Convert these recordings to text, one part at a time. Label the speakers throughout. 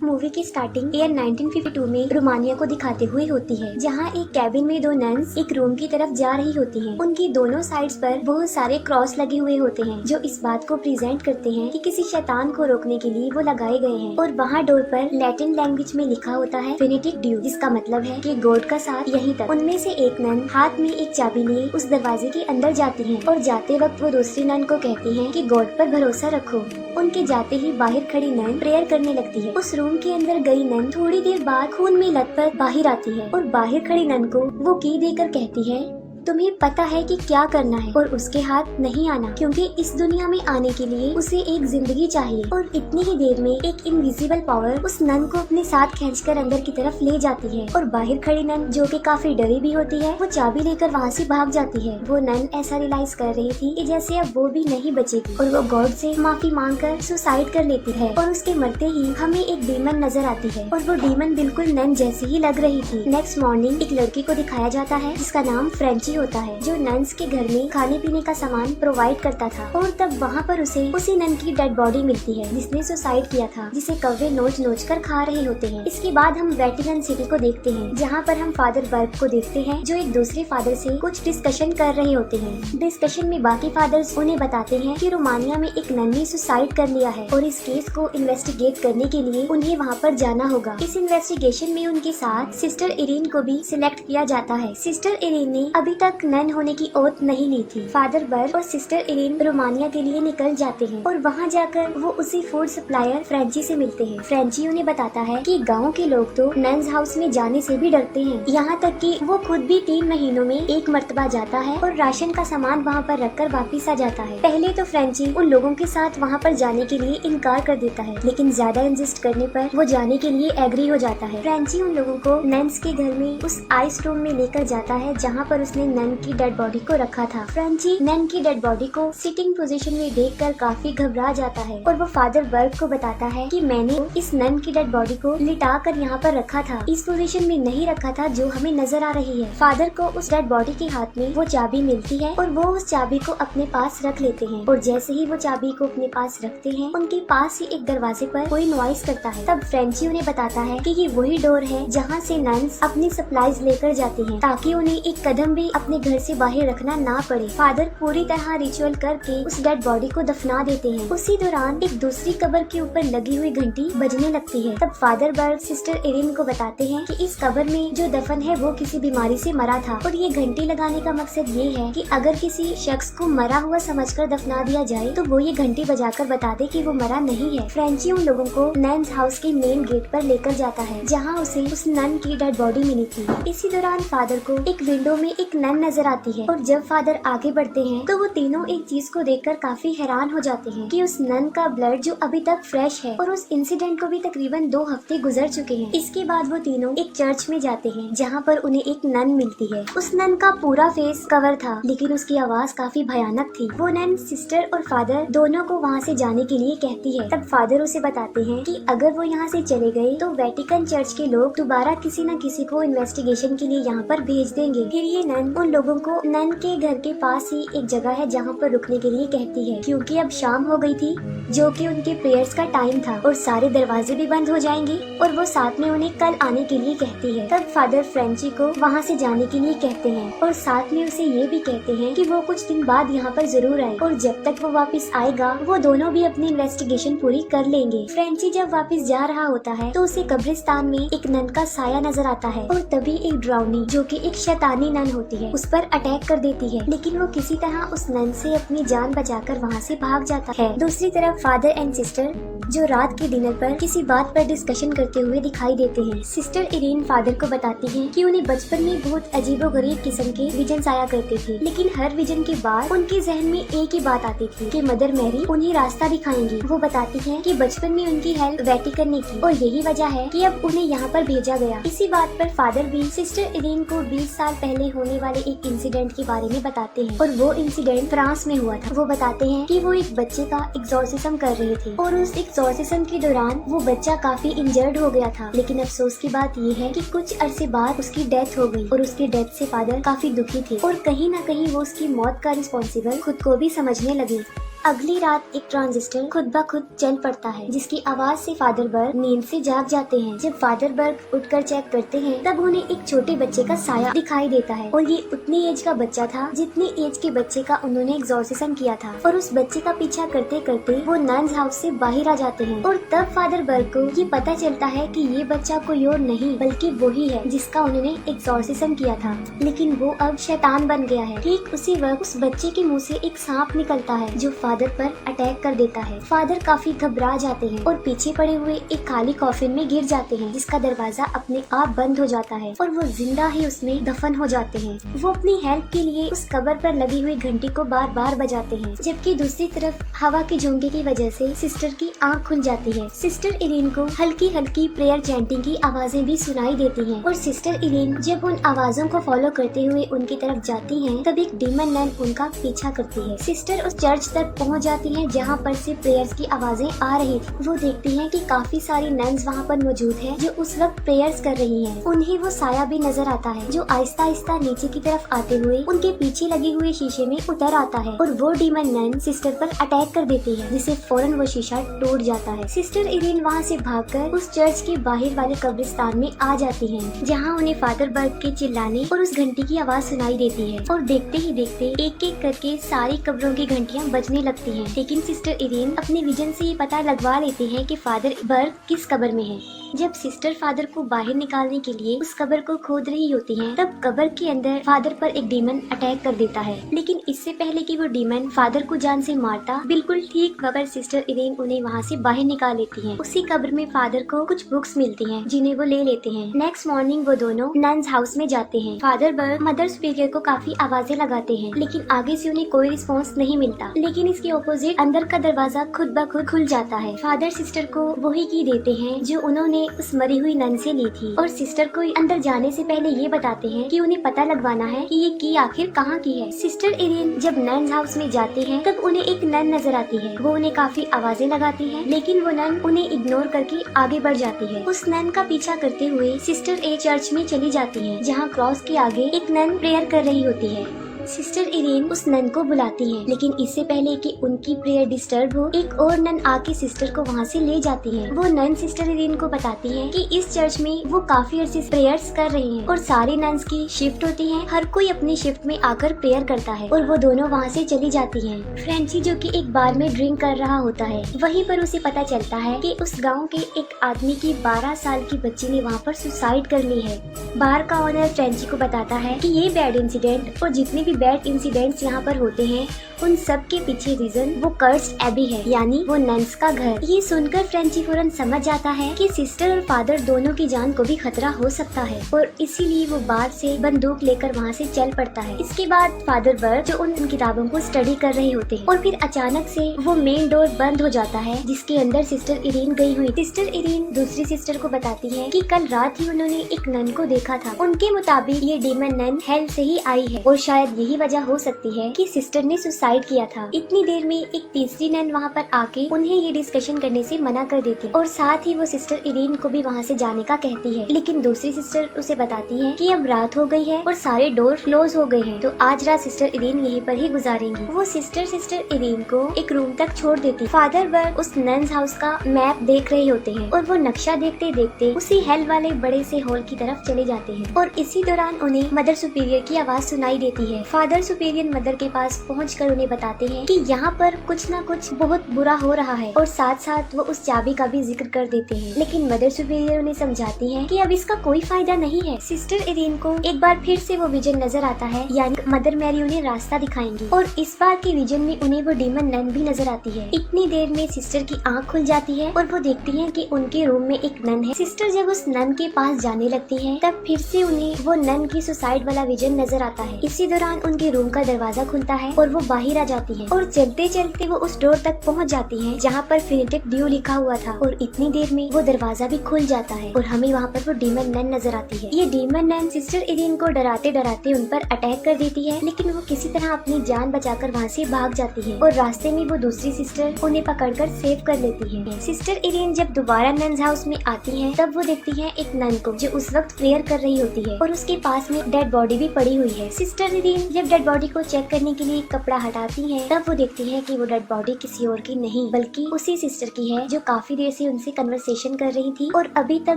Speaker 1: Movie की starting year 1952 में Romania को दिखाते हुए होती है, जहां एक कैबिन में दो नन्स एक रूम की तरफ जा रही होती हैं। उनकी दोनों साइड्स पर बहुत सारे क्रॉस लगे हुए होते हैं, जो इस बात को प्रेजेंट करते हैं कि किसी शैतान को रोकने के लिए वो लगाए गए हैं। और वहाँ डोर पर लैटिन लैंग्वेज में लिखा होता है फिनिटिक ड्यू, जिसका मतलब है कि गॉड का साथ यहीं तक। उनमें से एक नन हाथ में एक चाबी लिए उस दरवाजे के अंदर जाती है और जाते वक्त वो दूसरी नन को कहती है कि गॉड पर भरोसा रखो। उनके जाते ही बाहर खड़ी नन प्रेयर करने लगती है। उस रूम के अंदर गई नन थोड़ी देर बाद खून में लथपथ बाहर आती है और बाहर खड़ी नन को वो की देकर कहती है, तुम्हें पता है कि क्या करना है और उसके हाथ नहीं आना, क्योंकि इस दुनिया में आने के लिए उसे एक जिंदगी चाहिए। और इतनी ही देर में एक इनविजिबल पावर उस नन को अपने साथ खींचकर अंदर की तरफ ले जाती है और बाहर खड़ी नन, जो कि काफी डरी भी होती है, वो चाबी लेकर वहाँ से भाग जाती है। वो नन ऐसा रियलाइज कर रही थी कि जैसे अब वो भी नहीं बचेगी और वो गॉड से माफी मांगकर सुसाइड कर लेती है। और उसके मरते ही हमें एक डीमन नजर आती है और वो डीमन बिल्कुल नन जैसी ही लग रही थी। नेक्स्ट मॉर्निंग एक लड़की को दिखाया जाता है जिसका नाम फ्रेंची होता है, जो नन्स के घर में खाने पीने का सामान प्रोवाइड करता था। और तब वहाँ पर उसे उसी नन की डेड बॉडी मिलती है जिसने सुसाइड किया था, जिसे कौवे नोच नोच कर खा रहे होते हैं। इसके बाद हम वेटिकन सिटी को देखते हैं, जहाँ पर हम फादर बर्ग को देखते हैं, जो एक दूसरे फादर से कुछ डिस्कशन कर रहे होते हैं। डिस्कशन में बाकी फादर्स उन्हें बताते हैं कि रोमानिया में एक नन ने सुसाइड कर लिया है और इस केस को इन्वेस्टिगेट करने के लिए उन्हें वहाँ पर जाना होगा। इस इन्वेस्टिगेशन में उनके साथ सिस्टर इरीन को भी सिलेक्ट किया जाता है। सिस्टर इरीन ने अभी तक नन होने की ओथ नहीं ली थी। फादर बर्ग और सिस्टर इरीन रोमानिया के लिए निकल जाते हैं और वहाँ जाकर वो उसी फूड सप्लायर फ्रेंची से मिलते हैं। फ्रेंची उन्हें बताता है कि गांव के लोग तो नन्स हाउस में जाने से भी डरते हैं, यहाँ तक कि वो खुद भी 3 महीनों में एक मर्तबा जाता है और राशन का सामान वहाँ पर रखकर वापिस आ जाता है। पहले तो फ्रेंची उन लोगों के साथ वहाँ पर जाने के लिए इनकार कर देता है, लेकिन ज्यादा इंसिस्ट करने पर वो जाने के लिए एग्री हो जाता है। फ्रेंची उन लोगों को नन्स के घर में उस आइस रूम में लेकर जाता है, जहाँ पर उसने नन की डेड बॉडी को रखा था। फ्रेंची नन की डेड बॉडी को सिटिंग पोजीशन में देखकर काफी घबरा जाता है और वो फादर बर्ग को बताता है कि मैंने इस नन की डेड बॉडी को लिटा कर यहाँ पर रखा था, इस पोजीशन में नहीं रखा था जो हमें नजर आ रही है। फादर को उस डेड बॉडी के हाथ में वो चाबी मिलती है और वो उस चाबी को अपने पास रख लेते हैं। और जैसे ही वो चाबी को अपने पास रखते हैं, उनके पास ही एक दरवाजे पर कोई नॉइस करता है। तब फ्रेंची उन्हें बताता है कि ये वही डोर है जहाँ से नन्स अपनी सप्लाईज लेकर जाती हैं, ताकि उन्हें एक कदम भी अपने घर से बाहर रखना ना पड़े। फादर पूरी तरह रिचुअल करके उस डेड बॉडी को दफना देते हैं। उसी दौरान एक दूसरी कब्र के ऊपर लगी हुई घंटी बजने लगती है। तब फादर बर्ग सिस्टर इरीन को बताते हैं कि इस कब्र में जो दफन है वो किसी बीमारी से मरा था और ये घंटी लगाने का मकसद ये है कि अगर किसी शख्स को मरा हुआ समझकर दफना दिया जाए तो वो ये घंटी बजाकर बता दे कि वो मरा नहीं है। फ्रेंची उन लोगों को नन्स हाउस के मेन गेट पर लेकर जाता है, जहाँ उसे उस नन की डेड बॉडी मिली थी। इसी दौरान फादर को एक विंडो में एक नन नजर आती है और जब फादर आगे बढ़ते हैं तो वो तीनों एक चीज को देखकर काफी हैरान हो जाते हैं कि उस नन का ब्लड जो अभी तक फ्रेश है और उस इंसिडेंट को भी तकरीबन 2 हफ्ते गुजर चुके हैं। इसके बाद वो तीनों एक चर्च में जाते हैं, जहाँ पर उन्हें एक नन मिलती है। उस नन का पूरा फेस कवर था, लेकिन उसकी आवाज काफी भयानक थी। वो नन सिस्टर और फादर दोनों को वहाँ से जाने के लिए कहती है। तब फादर उसे बताते हैं कि अगर वो यहाँ से चले गए तो वेटिकन चर्च के लोग दोबारा किसी न किसी को इन्वेस्टिगेशन के लिए यहाँ पर भेज देंगे। फिर ये नन उन लोगों को नन के घर के पास ही एक जगह है जहाँ पर रुकने के लिए कहती है, क्योंकि अब शाम हो गई थी, जो कि उनके प्रेयर्स का टाइम था और सारे दरवाजे भी बंद हो जाएंगे। और वो साथ में उन्हें कल आने के लिए कहती है। तब फादर फ्रेंची को वहाँ से जाने के लिए कहते हैं और साथ में उसे ये भी कहते हैं कि वो कुछ दिन बाद यहाँ पर जरूर आए और जब तक वो वापस आएगा वो दोनों भी अपनी इन्वेस्टिगेशन पूरी कर लेंगे। फ्रेंची जब वापस जा रहा होता है तो उसे कब्रिस्तान में एक नन का साया नजर आता है और तभी एक ड्राउनी, जो कि एक शैतानी नन होती है, उस पर अटैक कर देती है, लेकिन वो किसी तरह उस नन से अपनी जान बचाकर वहाँ से भाग जाता है। दूसरी तरफ फादर एंड सिस्टर जो रात के डिनर पर किसी बात पर डिस्कशन करते हुए दिखाई देते हैं। सिस्टर इरीन फादर को बताती है कि उन्हें बचपन में बहुत अजीबोगरीब किस्म के विजन आया करते थे, लेकिन हर विजन के बाद उनके जहन में एक ही बात आती थी कि मदर मैरी उन्हें रास्ता दिखाएंगी। वो बताती है कि बचपन में उनकी हेल्प वेटिकन ने की और यही वजह है कि अब उन्हें यहाँ पर भेजा गया। इसी बात पर फादर भी सिस्टर इरीन को 20 साल पहले होने वाले एक इंसिडेंट के बारे में बताते हैं और वो इंसिडेंट फ्रांस में हुआ था। वो बताते हैं कि वो एक बच्चे का एक्सॉर्सिज्म कर रहे थे और उस एक्सॉर्सिज्म के दौरान वो बच्चा काफी इंजर्ड हो गया था, लेकिन अफसोस की बात ये है कि कुछ अरसे बाद उसकी डेथ हो गई और उसकी डेथ से फादर काफी दुखी थे और कहीं ना कहीं वो उसकी मौत का रिस्पॉन्सिबल खुद को भी समझने लगे। अगली रात एक ट्रांजिस्टर खुद ब खुद चल पड़ता है, जिसकी आवाज से फादर बर्ग नींद से जाग जाते हैं। जब फादर बर्ग उठकर चेक करते हैं तब उन्हें एक छोटे बच्चे का साया दिखाई देता है और ये उतनी एज का बच्चा था जितनी एज के बच्चे का उन्होंने एग्जॉर्सिज्म किया था। और उस बच्चे का पीछा करते करते वो नन्स हाउस से बाहर आ जाते हैं और तब फादर बर्ग को ये पता चलता है कि ये बच्चा कोई और नहीं बल्कि वही है जिसका उन्होंने एग्जॉर्सिज्म किया था, लेकिन वो अब शैतान बन गया है। ठीक उसी वक्त उस बच्चे के मुंह से एक सांप निकलता है जो फादर पर अटैक कर देता है। फादर काफी घबरा जाते हैं और पीछे पड़े हुए एक खाली कॉफिन में गिर जाते हैं जिसका दरवाजा अपने आप बंद हो जाता है और वो जिंदा ही उसमें दफन हो जाते हैं। वो अपनी हेल्प के लिए उस कब्र पर लगी हुई घंटी को बार बार बजाते हैं, जबकि दूसरी तरफ हवा के झोंके की वजह से सिस्टर की आंख खुल जाती है। सिस्टर इरीन को हल्की हल्की प्रेयर चैंटिंग की आवाजें भी सुनाई देती हैं और सिस्टर इरीन जब उन आवाजों को फॉलो करते हुए उनकी तरफ जाती हैं तब एक डीमन नन उनका पीछा करती है। सिस्टर उस चर्च तक पहुंच जाती हैं जहां पर से प्रेयर्स की आवाजें आ रही थी। वो देखती हैं कि काफी सारी नन्स वहां पर मौजूद है जो उस वक्त प्रेयर्स कर रही हैं। उन्हें वो साया भी नजर आता है जो आहिस्ता आहिस्ता नीचे की तरफ आते हुए उनके पीछे लगे हुए शीशे में उतर आता है और वो डीमन नन सिस्टर पर अटैक कर देती है, जिससे फौरन वो शीशा टूट जाता है। सिस्टर इरीन वहाँ से भागकर उस चर्च के बाहर वाले कब्रिस्तान में आ जाती हैं, जहाँ उन्हें फादर बर्ग के चिल्लाने और उस घंटी की आवाज सुनाई देती है और देखते ही देखते एक एक करके सारी कब्रों की घंटियाँ बजने लगती हैं। लेकिन सिस्टर इरीन अपने विजन से ये पता लगवा लेती है कि फादर बर्ग किस कब्र में है। जब सिस्टर फादर को बाहर निकालने के लिए उस कब्र को खोद रही होती हैं, तब कब्र के अंदर फादर पर एक डीमन अटैक कर देता है। लेकिन इससे पहले कि वो डीमन फादर को जान से मारता, बिल्कुल ठीक वक्त सिस्टर इरीन उन्हें वहाँ से बाहर निकाल लेती है। उसी कब्र में फादर को कुछ बुक्स मिलती हैं जिन्हें वो ले लेते हैं। नेक्स्ट मॉर्निंग वो दोनों नन्स हाउस में जाते हैं। फादर बर्ग मदर सुपीरियर को काफी आवाजें लगाते हैं, लेकिन आगे से उन्हें कोई रिस्पॉन्स नहीं मिलता। लेकिन इसके ऑपोजिट अंदर का दरवाजा खुद ब खुद खुल जाता है। फादर सिस्टर को वही की देते हैं जो उन्होंने उस मरी हुई नन से ली थी और सिस्टर को अंदर जाने से पहले ये बताते हैं कि उन्हें पता लगवाना है कि ये की आखिर कहाँ की है। सिस्टर इरीन जब नन्स हाउस में जाते हैं तब उन्हें एक नन नजर आती है। वो उन्हें काफी आवाजें लगाती है, लेकिन वो नन उन्हें इग्नोर करके आगे बढ़ जाती है। उस नन का पीछा करते हुए सिस्टर ए चर्च में चली जाती है, जहाँ क्रॉस के आगे एक नन प्रेयर कर रही होती है। सिस्टर इरीन उस नन को बुलाती है, लेकिन इससे पहले कि उनकी प्रेयर डिस्टर्ब हो, एक और नन आके सिस्टर को वहाँ से ले जाती है। वो नन सिस्टर इरीन को बताती है कि इस चर्च में वो काफी अरसे प्रेयर्स कर रही हैं और सारी नन्स की शिफ्ट होती है। हर कोई अपनी शिफ्ट में आकर प्रेयर करता है और वो दोनों वहाँ से चली जाती हैं। फ्रेंची जो कि एक बार में ड्रिंक कर रहा होता है, वहीं पर उसे पता चलता है कि उस गाँव के एक आदमी की 12 साल की बच्ची ने वहाँ पर सुसाइड कर ली है। बार का ऑनर फ्रेंची को बताता है कि ये बैड इंसिडेंट और जितने भी बैड इंसिडेंट्स यहाँ पर होते हैं उन सब के पीछे रीजन वो कर्स्ड एबी है, यानी वो नन्स का घर। ये सुनकर फ्रेंची फौरन समझ जाता है कि सिस्टर और फादर दोनों की जान को भी खतरा हो सकता है और इसीलिए वो बाहर से बंदूक लेकर वहाँ से चल पड़ता है। इसके बाद फादर बर्ग जो उन किताबों को स्टडी कर रहे होते हैं और फिर अचानक से वो मेन डोर बंद हो जाता है जिसके अंदर सिस्टर इरीन गई हुई। सिस्टर इरीन दूसरी सिस्टर को बताती है कि कल रात ही उन्होंने एक नन को देखा था। उनके मुताबिक ये डीमन नन हेल से ही आई है और शायद यही वजह हो सकती है कि सिस्टर ने सुसाइड किया था। इतनी देर में एक तीसरी नन वहाँ पर आके उन्हें ये डिस्कशन करने से मना कर देती और साथ ही वो सिस्टर इरीन को भी वहाँ से जाने का कहती है, लेकिन दूसरी सिस्टर उसे बताती है कि अब रात हो गई है और सारे डोर क्लोज हो गए हैं, तो आज रात सिस्टर इरीन यहीं पर ही गुजारेंगी। वो सिस्टर इरीन को एक रूम तक छोड़ देती। फादर बर्ग उस नन्स हाउस का मैप देख रहे होते हैं और वो नक्शा देखते देखते उसी हेल वाले बड़े से हॉल की तरफ चले जाते हैं और इसी दौरान उन्हें मदर सुपीरियर की आवाज सुनाई देती है। फादर सुपीरियर मदर के पास पहुंचकर उन्हें बताते हैं कि यहाँ पर कुछ न कुछ बहुत बुरा हो रहा है और साथ साथ वो उस चाबी का भी जिक्र कर देते हैं, लेकिन मदर सुपीरियर उन्हें समझाती है कि अब इसका कोई फायदा नहीं है। सिस्टर इरीन को एक बार फिर से वो विजन नजर आता है, यानी मदर मैरी उन्हें रास्ता दिखाएंगी और इस बार के विजन में उन्हें वो डीमन नन भी नजर आती है। इतनी देर में सिस्टर की आँख खुल जाती है और वो देखती है कि उनके रूम में एक नन है। सिस्टर जब उस नन के पास जाने लगती है तब फिर से उन्हें वो नन की सुसाइड वाला विजन नजर आता है। इसी दौरान उनके रूम का दरवाजा खुलता है और वो बाहर आ जाती है और चलते चलते वो उस डोर तक पहुंच जाती है जहाँ पर फिनिटिव ड्यू लिखा हुआ था और इतनी देर में वो दरवाजा भी खुल जाता है और हमें वहाँ पर वो डीमन नन नजर आती है। ये डीमन नन सिस्टर इरीन को डराते डराते उन पर अटैक कर देती है, लेकिन वो किसी तरह अपनी जान बचाकर वहाँ से भाग जाती है और रास्ते में वो दूसरी सिस्टर उन्हें पकड़कर सेव कर लेती है। सिस्टर इरीन जब दोबारा नन्स हाउस में आती है तब वो देखती है एक नन को जो उस वक्त प्रेयर कर रही होती है और उसके पास में डेड बॉडी भी पड़ी हुई है। सिस्टर इरीन जब डेड बॉडी को चेक करने के लिए कपड़ा हटाती हैं तब वो देखती है कि वो डेड बॉडी किसी और की नहीं बल्कि उसी सिस्टर की है जो काफी देर से उनसे कन्वर्सेशन कर रही थी और अभी तक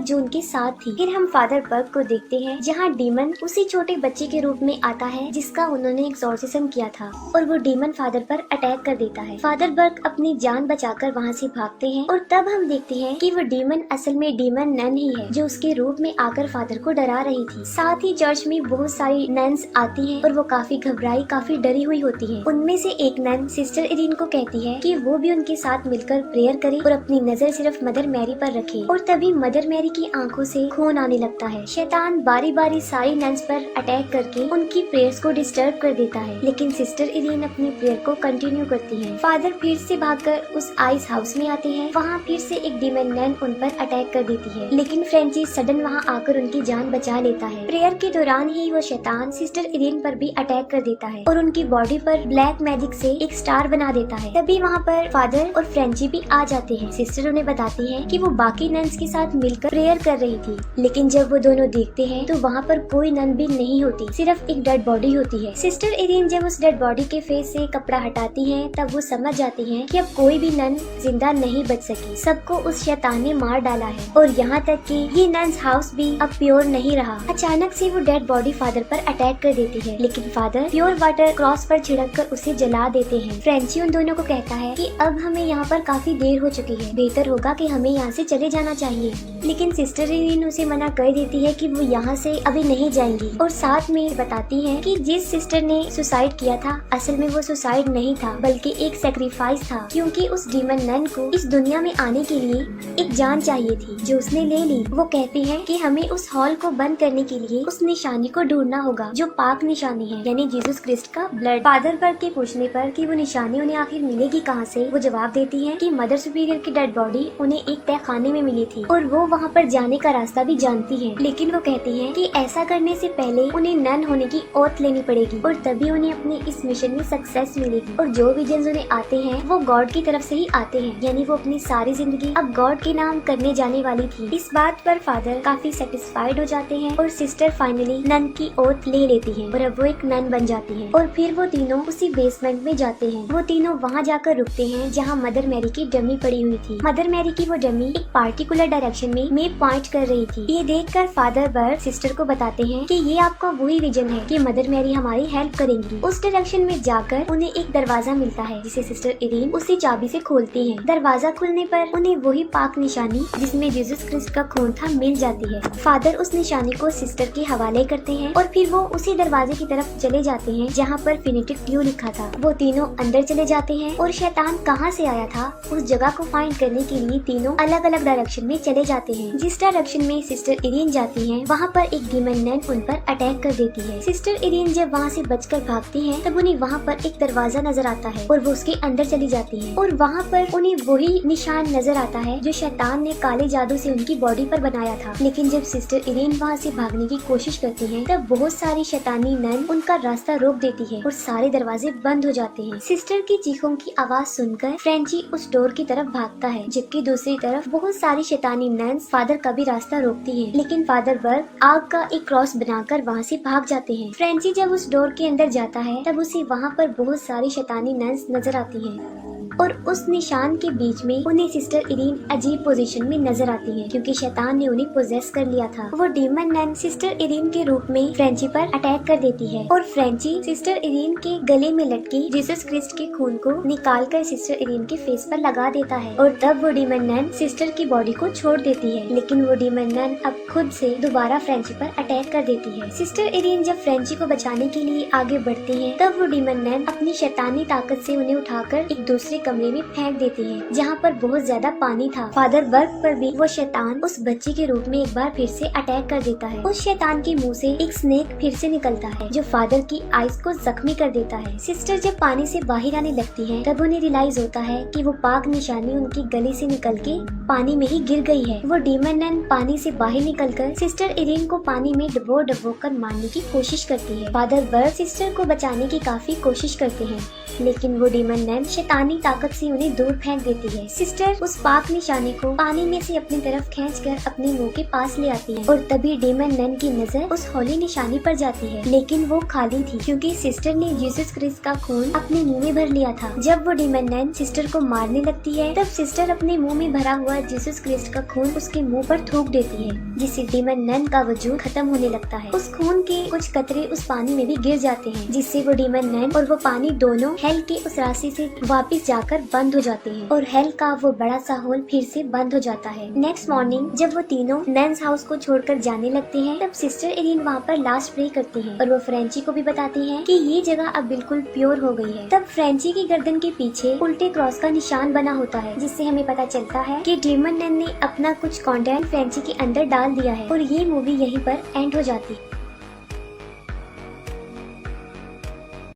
Speaker 1: जो उनके साथ थी। फिर हम फादर बर्ग को देखते हैं जहाँ डीमन उसी छोटे बच्चे के रूप में आता है जिसका उन्होंने एक्सॉर्सिज्म किया था और वो डीमन फादर पर अटैक कर देता है। फादर बर्ग अपनी जान बचाकर वहाँ से भागते हैं और तब हम देखते हैं कि वो डीमन असल में डीमन नन ही है जो उसके रूप में आकर फादर को डरा रही थी। साथ ही चर्च में बहुत सारी नन्स आती हैं और वो काफी घबराई काफी डरी हुई होती है। उनमें से एक नन सिस्टर इरीन को कहती है कि वो भी उनके साथ मिलकर प्रेयर करे और अपनी नजर सिर्फ मदर मैरी पर रखे और तभी मदर मैरी की आंखों से खून आने लगता है। शैतान बारी बारी सारी नन्स पर अटैक करके उनकी प्रेयर्स को डिस्टर्ब कर देता है लेकिन सिस्टर इरीन अपनी प्रेयर को कंटिन्यू करती है। फादर फिर से भागकर उस आइस हाउस में आते हैं। वहाँ फिर से एक डीमन नन उन पर अटैक कर देती है लेकिन फ्रेंची सडन वहाँ आकर उनकी जान बचा लेता है। प्रेयर के दौरान ही वो शैतान सिस्टर इरीन पर भी अटैक कर देता है और उनकी बॉडी पर ब्लैक मैजिक से एक स्टार बना देता है। तभी वहाँ पर फादर और फ्रेंची भी आ जाते हैं। सिस्टर उन्हें बताती है कि वो बाकी नन्स के साथ मिलकर प्रेयर कर रही थी लेकिन जब वो दोनों देखते हैं तो वहाँ पर कोई नन भी नहीं होती, सिर्फ एक डेड बॉडी होती है। सिस्टर इरीन जब उस डेड बॉडी के फेस से कपड़ा हटाती हैं तब वो समझ जाती हैं कि अब कोई भी नन जिंदा नहीं बच सकी, सबको उस शैतान ने मार डाला है और यहाँ तक कि ये नन्स हाउस भी अब प्योर नहीं रहा। अचानक से वो डेड बॉडी फादर पर अटैक कर देती है लेकिन फादर प्योर वाटर क्रॉस पर छिड़क कर उसे जला देते हैं। फ्रेंची उन दोनों को कहता है कि अब हमें यहाँ पर काफी देर हो चुकी है, बेहतर होगा कि हमें यहाँ से चले जाना चाहिए लेकिन सिस्टर इरीन उसे मना कर देती है कि वो यहाँ से अभी नहीं जाएंगी और साथ में बताती है कि जिस सिस्टर ने सुसाइड किया था असल में वो सुसाइड नहीं था बल्कि एक सेक्रीफाइस था क्योंकि उस डीमन नन को इस दुनिया में आने के लिए एक जान चाहिए थी जो उसने ले ली। वो कहती है कि हमें उस हॉल को बंद करने के लिए उस निशानी को ढूंढना होगा जो पाक निशानी है यानी जीसस क्रिस्ट का ब्लड। फादर बर्ग के पूछने पर कि वो निशानी उन्हें आखिर मिलेगी कहाँ से, वो जवाब देती है कि मदर सुपीरियर की डेड बॉडी उन्हें एक तहखाने में मिली थी और वो वहाँ पर जाने का रास्ता भी जानती है लेकिन वो कहती है कि ऐसा करने से पहले उन्हें नन होने की ओथ लेनी पड़ेगी और तभी उन्हें अपने इस मिशन में सक्सेस मिलेगी और जो विजन्स उन्हें आते हैं वो गॉड की तरफ से ही आते हैं यानी वो अपनी सारी जिंदगी अब गॉड के नाम करने जाने वाली थी। इस बात पर फादर काफी सेटिस्फाइड हो जाते हैं और सिस्टर फाइनली नन की ओथ ले लेती है और अब वो एक नन बन जाती है और फिर वो तीनों उसी बेसमेंट में जाते हैं। वो तीनों वहाँ जाकर रुकते हैं जहाँ मदर मैरी की डमी पड़ी हुई थी। मदर मैरी की वो डमी एक पार्टिकुलर डायरेक्शन में मैप पॉइंट कर रही थी। ये देखकर फादर बर्ग सिस्टर को बताते हैं कि ये आपका वही विजन है कि मदर मैरी हमारी हेल्प करेंगी। उस डायरेक्शन में जाकर उन्हें एक दरवाजा मिलता है जिसे सिस्टर इरीन उसी चाबी से खोलती है। दरवाजा खुलने पर उन्हें वही पाक निशानी जिसमें जीसस क्रिस्ट का खून था मिल जाती है। फादर उस निशानी को सिस्टर के हवाले करते हैं और फिर वो उसी दरवाजे की तरफ चले जाते हैं जहाँ पर फिनिटिक क्लू लिखा था। वो तीनों अंदर चले जाते हैं और शैतान कहाँ से आया था उस जगह को फाइंड करने के लिए तीनों अलग अलग डायरेक्शन में चले जाते हैं। जिस डायरेक्शन में सिस्टर इरीन जाती है वहाँ पर एक डीमन नन उन पर अटैक कर देती है। सिस्टर इरीन जब वहाँ से बचकर भागती हैं तब उन्हें वहाँ पर एक दरवाजा नजर आता है और वो उसके अंदर चली जाती है और वहाँ पर उन्हें वही निशान नजर आता है जो शैतान ने काले जादू से उनकी बॉडी पर बनाया था। लेकिन जब सिस्टर इरीन वहाँ से भागने की कोशिश करती है तब बहुत सारी शैतानी नन उनका रास्ता रोक देती है और सारे दरवाजे बंद हो जाते हैं। सिस्टर की चीखों की आवाज सुनकर फ्रेंची उस डोर की तरफ भागता है जबकि दूसरी तरफ बहुत सारी शैतानी नन्स फादर का भी रास्ता रोकती है लेकिन फादर बर्ग आग का एक क्रॉस बनाकर वहाँ से भाग जाते हैं। फ्रेंची जब उस डोर के अंदर जाता है तब उसे वहाँ पर बहुत सारी शैतानी नन्स नजर आती हैं और उस निशान के बीच में उन्हें सिस्टर इरीन अजीब पोजीशन में नजर आती है क्योंकि शैतान ने उन्हें पोजेस कर लिया था। वो डीमन नन सिस्टर इरीन के रूप में फ्रेंची पर अटैक कर देती है और फ्रेंची सिस्टर इरीन के गले में लटकी जीसस क्रिस्ट के खून को निकालकर सिस्टर इरीन के फेस पर लगा देता है और तब वो डीमन नन सिस्टर की बॉडी को छोड़ देती है लेकिन वो डीमन नन अब खुद से दोबारा फ्रेंची पर अटैक कर देती है। सिस्टर इरीन जब फ्रेंची को बचाने के लिए आगे बढ़ती है तब वो डीमन नन अपनी शैतानी ताकत से उन्हें उठाकर एक दूसरे कमरे में फेंक देती है जहाँ पर बहुत ज्यादा पानी था। फादर बर्ग पर भी वो शैतान उस बच्चे के रूप में एक बार फिर से अटैक कर देता है। उस शैतान के मुंह से एक स्नेक फिर से निकलता है जो फादर की आइज को जख्मी कर देता है। सिस्टर जब पानी से बाहर आने लगती है तब उन्हें रियलाइज होता है कि वो पाक निशानी उनकी गले से निकल के पानी में ही गिर गई है। वो डीमन नन पानी से बाहर निकलकर सिस्टर इरीन को पानी में डुबो कर मारने की कोशिश करती है। फादर बर्ग सिस्टर को बचाने की काफी कोशिश करते हैं लेकिन वो डीमन नन शैतानी ताकत से उन्हें दूर फेंक देती है। सिस्टर उस पाक निशाने को पानी में से अपनी तरफ खींचकर अपने मुंह के पास ले आती है और तभी डीमन नन की नजर उस होली निशानी पर जाती है, लेकिन वो खाली थी क्योंकि सिस्टर ने जीसस क्रिस्ट का खून अपने मुंह में भर लिया था। जब वो डीमन नन सिस्टर को मारने लगती है तब सिस्टर अपने मुंह में भरा हुआ जीसस क्रिस्ट का खून उसके मुंह पर थूक देती है, जिससे डीमन नन का वजूद खत्म होने लगता है। उस खून के कुछ कतरे उस पानी में भी गिर जाते हैं, जिससे वो डीमन नन और वो पानी दोनों हेल के उस रास्ते से वापस जाकर बंद हो जाते हैं और हेल का वो बड़ा सा होल फिर से बंद हो जाता है। नेक्स्ट मॉर्निंग जब वो तीनों नन्स हाउस को छोड़कर जाने लगते हैं तब सिस्टर एरिन वहाँ पर लास्ट प्रे करती है और वो फ्रेंची को भी बताती है कि ये जगह अब बिल्कुल प्योर हो गई है। तब फ्रेंची की गर्दन के पीछे उल्टे क्रॉस का निशान बना होता है, जिससे हमें पता चलता है कि डीमन नन ने अपना कुछ कंटेंट फ्रेंची के अंदर डाल दिया है और ये मूवी यहीं पर एंड हो जाती है।